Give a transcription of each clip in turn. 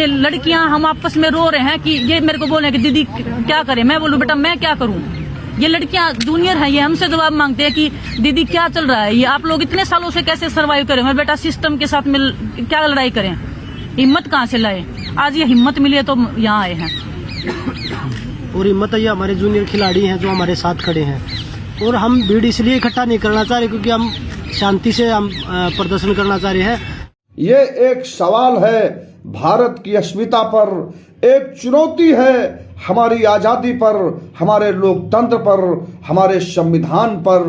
ये लड़कियां हम आपस में रो रहे हैं कि ये मेरे को बोल रहे हैं कि दीदी क्या करें। मैं बोलूं बेटा मैं क्या करूं। ये लड़कियां जूनियर है, ये हमसे जवाब मांगते हैं कि दीदी क्या चल रहा है, ये आप लोग इतने सालों से कैसे सर्वाइव करें। मैं बेटा सिस्टम के साथ मिल क्या लड़ाई करें, हिम्मत कहाँ से लाए। आज ये हिम्मत मिली है तो यहाँ आए हैं। और हिम्मत ये हमारे जूनियर खिलाड़ी हैं जो हमारे साथ खड़े हैं। और हम भीड़ इसलिए इकट्ठा नहीं करना चाह रहे क्योंकि हम शांति से हम प्रदर्शन करना चाह रहे हैं। ये एक सवाल है भारत की अस्मिता पर, एक चुनौती है हमारी आजादी पर, हमारे लोकतंत्र पर, हमारे संविधान पर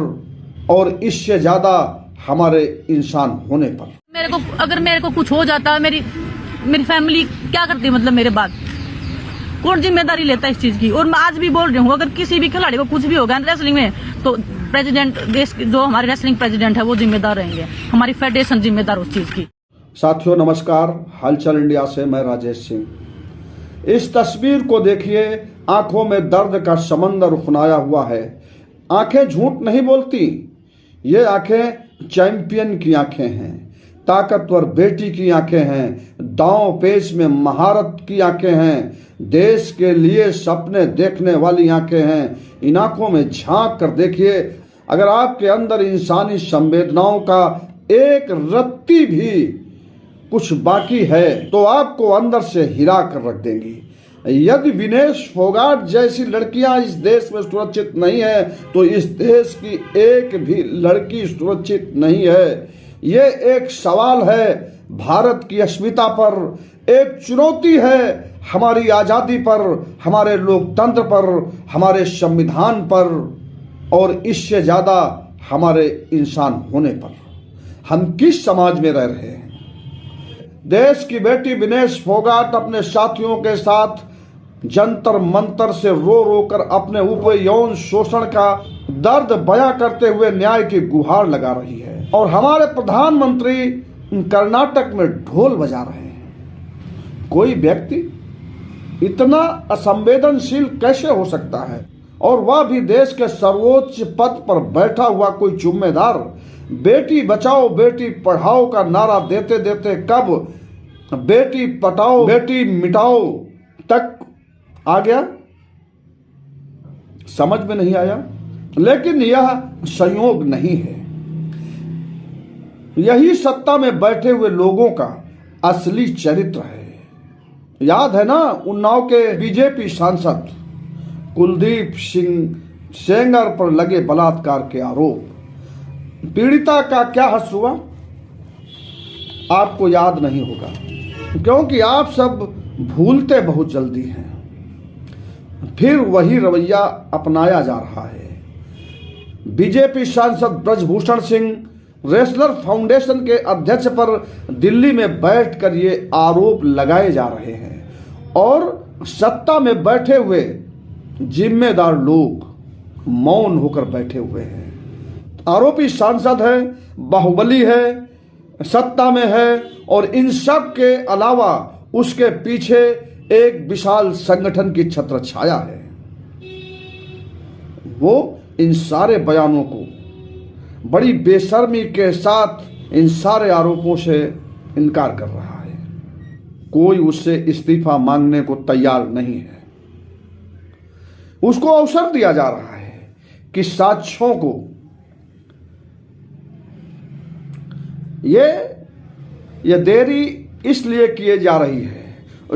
और इससे ज्यादा हमारे इंसान होने पर। अगर मेरे को कुछ हो जाता, मेरी फैमिली क्या करती, मतलब मेरे बाद कौन जिम्मेदारी लेता इस चीज की। और मैं आज भी बोल रही हूँ, अगर किसी भी खिलाड़ी को कुछ भी होगा रेसलिंग में तो प्रेसिडेंट, देश जो हमारे रेसलिंग प्रेसिडेंट है वो जिम्मेदार रहेंगे, हमारी फेडरेशन जिम्मेदार उस चीज की। साथियों नमस्कार, हलचल इंडिया से मैं राजेश सिंह। इस तस्वीर को देखिए, आंखों में दर्द का समंदर उफनाया हुआ है। आंखें झूठ नहीं बोलती, ये आंखें चैंपियन की आंखें हैं, ताकतवर बेटी की आंखें हैं, दांव पेच में महारत की आंखें हैं, देश के लिए सपने देखने वाली आंखें हैं। इन आंखों में झांक कर देखिए, अगर आपके अंदर इंसानी संवेदनाओं का एक रत्ती भी कुछ बाकी है तो आपको अंदर से हिला कर रख देंगी। यदि विनेश फोगाट जैसी लड़कियां इस देश में सुरक्षित नहीं है तो इस देश की एक भी लड़की सुरक्षित नहीं है। ये एक सवाल है भारत की अस्मिता पर, एक चुनौती है हमारी आजादी पर, हमारे लोकतंत्र पर, हमारे संविधान पर और इससे ज्यादा हमारे इंसान होने पर। हम किस समाज में रह रहे हैं। देश की बेटी विनेश फोगाट अपने साथियों के साथ जंतर मंतर से रो रो कर अपने ऊपर यौन शोषण का दर्द बयां करते हुए न्याय की गुहार लगा रही है। और हमारे प्रधानमंत्री कर्नाटक में ढोल बजा रहे हैं। कोई व्यक्ति इतना असंवेदनशील कैसे हो सकता है, और वह भी देश के सर्वोच्च पद पर बैठा हुआ कोई जिम्मेदार। बेटी बचाओ बेटी पढ़ाओ का नारा देते देते कब बेटी पटाओ बेटी मिटाओ तक आ गया, समझ में नहीं आया। लेकिन यह संयोग नहीं है, यही सत्ता में बैठे हुए लोगों का असली चरित्र है। याद है ना उन्नाव के बीजेपी सांसद कुलदीप सिंह सेंगर पर लगे बलात्कार के आरोप। पीड़िता का क्या हश्र हुआ आपको याद नहीं होगा, क्योंकि आप सब भूलते बहुत जल्दी हैं। फिर वही रवैया अपनाया जा रहा है। बीजेपी सांसद ब्रजभूषण सिंह रेसलर फाउंडेशन के अध्यक्ष पर दिल्ली में बैठकर ये आरोप लगाए जा रहे हैं, और सत्ता में बैठे हुए जिम्मेदार लोग मौन होकर बैठे हुए हैं। आरोपी सांसद है, बाहुबली है, सत्ता में है, और इन सब के अलावा उसके पीछे एक विशाल संगठन की छत्र छाया है। वो इन सारे बयानों को बड़ी बेशर्मी के साथ इन सारे आरोपों से इनकार कर रहा है। कोई उससे इस्तीफा मांगने को तैयार नहीं है। उसको अवसर दिया जा रहा है कि साक्ष्यों को ये देरी इसलिए किए जा रही है,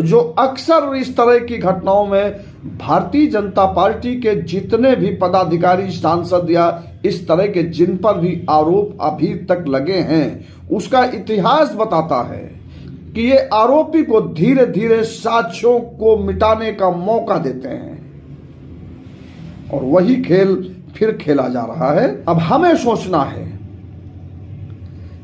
जो अक्सर इस तरह की घटनाओं में भारतीय जनता पार्टी के जितने भी पदाधिकारी सांसद या इस तरह के जिन पर भी आरोप अभी तक लगे हैं उसका इतिहास बताता है कि ये आरोपी को धीरे धीरे साक्ष्यों को मिटाने का मौका देते हैं, और वही खेल फिर खेला जा रहा है। अब हमें सोचना है,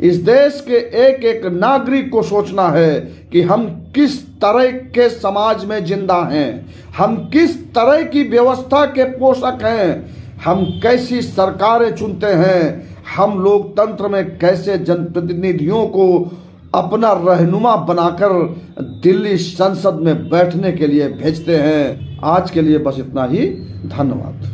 इस देश के एक एक नागरिक को सोचना है कि हम किस तरह के समाज में जिंदा हैं, हम किस तरह की व्यवस्था के पोषक हैं, हम कैसी सरकारें चुनते हैं, हम लोकतंत्र में कैसे जनप्रतिनिधियों को अपना रहनुमा बनाकर दिल्ली संसद में बैठने के लिए भेजते हैं। आज के लिए बस इतना ही, धन्यवाद।